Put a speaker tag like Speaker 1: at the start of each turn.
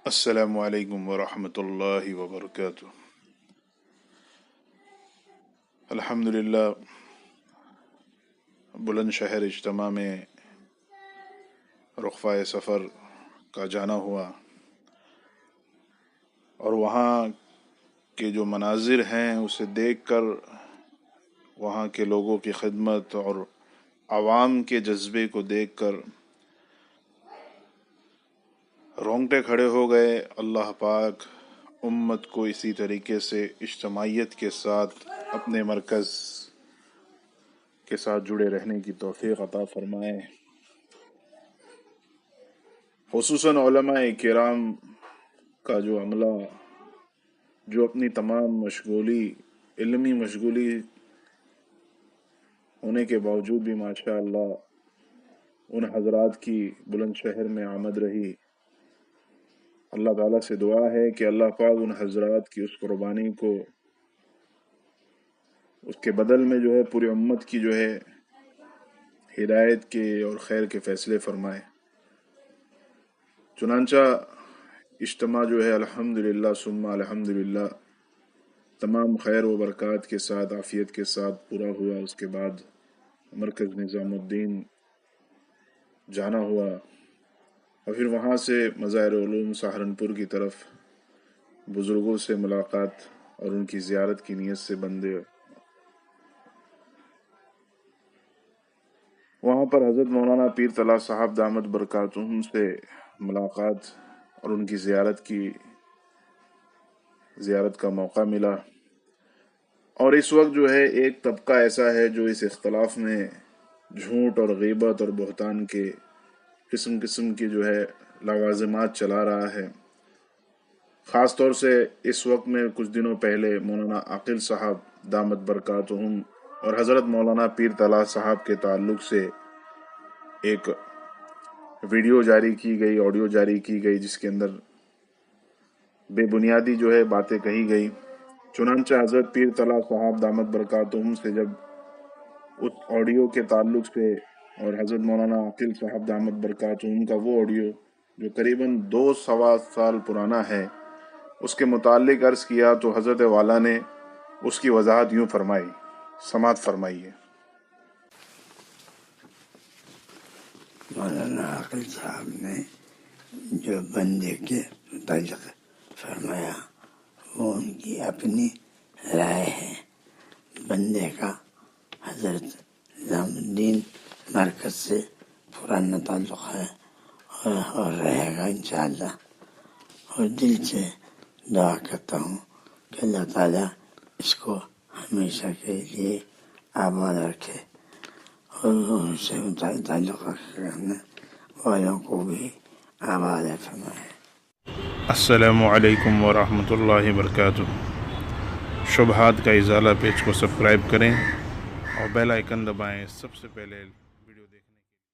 Speaker 1: السلام علیکم ورحمۃ اللہ وبرکاتہ۔ الحمدللہ بلند شہر اجتماع میں رخفۂ سفر کا جانا ہوا، اور وہاں کے جو مناظر ہیں اسے دیکھ کر وہاں کے لوگوں کی خدمت اور عوام کے جذبے کو دیکھ کر رونگٹے کھڑے ہو گئے۔ اللہ پاک امت کو اسی طریقے سے اجتماعیت کے ساتھ اپنے مرکز کے ساتھ جڑے رہنے کی توفیق عطا فرمائے۔ خصوصاً علماء کرام کا جو عملہ، جو اپنی تمام علمی مشغولی ہونے کے باوجود بھی ماشاء اللہ ان حضرات کی بلند شہر میں آمد رہی۔ اللہ تعالیٰ سے دعا ہے کہ اللہ پاک ان حضرات کی اس قربانی کو، اس کے بدل میں جو ہے پوری امت کی جو ہے ہدایت کے اور خیر کے فیصلے فرمائے۔ چنانچہ اجتماع جو ہے الحمدللہ ثم الحمدللہ تمام خیر و برکات کے ساتھ، عافیت کے ساتھ پورا ہوا۔ اس کے بعد مرکز نظام الدین جانا ہوا، اور پھر وہاں سے مظاہر علوم سہارنپور کی طرف بزرگوں سے ملاقات اور ان کی زیارت کی نیت سے بندے۔ وہاں پر حضرت مولانا پیر طلعت صاحب دامت برکاتہم سے ملاقات اور ان کی زیارت کا موقع ملا۔ اور اس وقت جو ہے ایک طبقہ ایسا ہے جو اس اختلاف میں جھوٹ اور غیبت اور بہتان کے قسم کی جو ہے لوازمات چلا رہا ہے۔ خاص طور سے اس وقت میں کچھ دنوں پہلے مولانا عاقل صاحب دامت برکاتہم اور حضرت مولانا پیر طلعت صاحب کے تعلق سے ایک ویڈیو جاری کی گئی، آڈیو جاری کی گئی، جس کے اندر بے بنیادی جو ہے باتیں کہی گئی۔ چنانچہ حضرت پیر طلعت صاحب دامت برکاتہم سے جب اس آڈیو کے تعلق سے اور حضرت مولانا عاقل صاحب دامت برکاتہم کا وہ آڈیو جو قریباً 2 سال پرانا ہے، اس کے متعلق عرض کیا تو حضرت والا نے اس کی وضاحت یوں فرمائی، سماعت فرمائیے۔
Speaker 2: مولانا عاقل صاحب نے جو بندے کے متعلق فرمایا وہ ان کی اپنی رائے ہے۔ بندے کا حضرت نظام الدین مرکز سے پرانا تعلق ہے اور رہے گا انشاءاللہ، اور دل سے دعا کرتا ہوں کہ اللہ تعالیٰ اس کو ہمیشہ کے لیے آباد رکھے، اور ان سے تعلق رکھنے والوں کو بھی آباد فرمائے۔
Speaker 1: السلام علیکم ورحمۃ اللہ وبرکاتہ۔ شبہات کا ازالہ پیج کو سبسکرائب کریں اور بیل آئیکن دبائیں، سب سے پہلے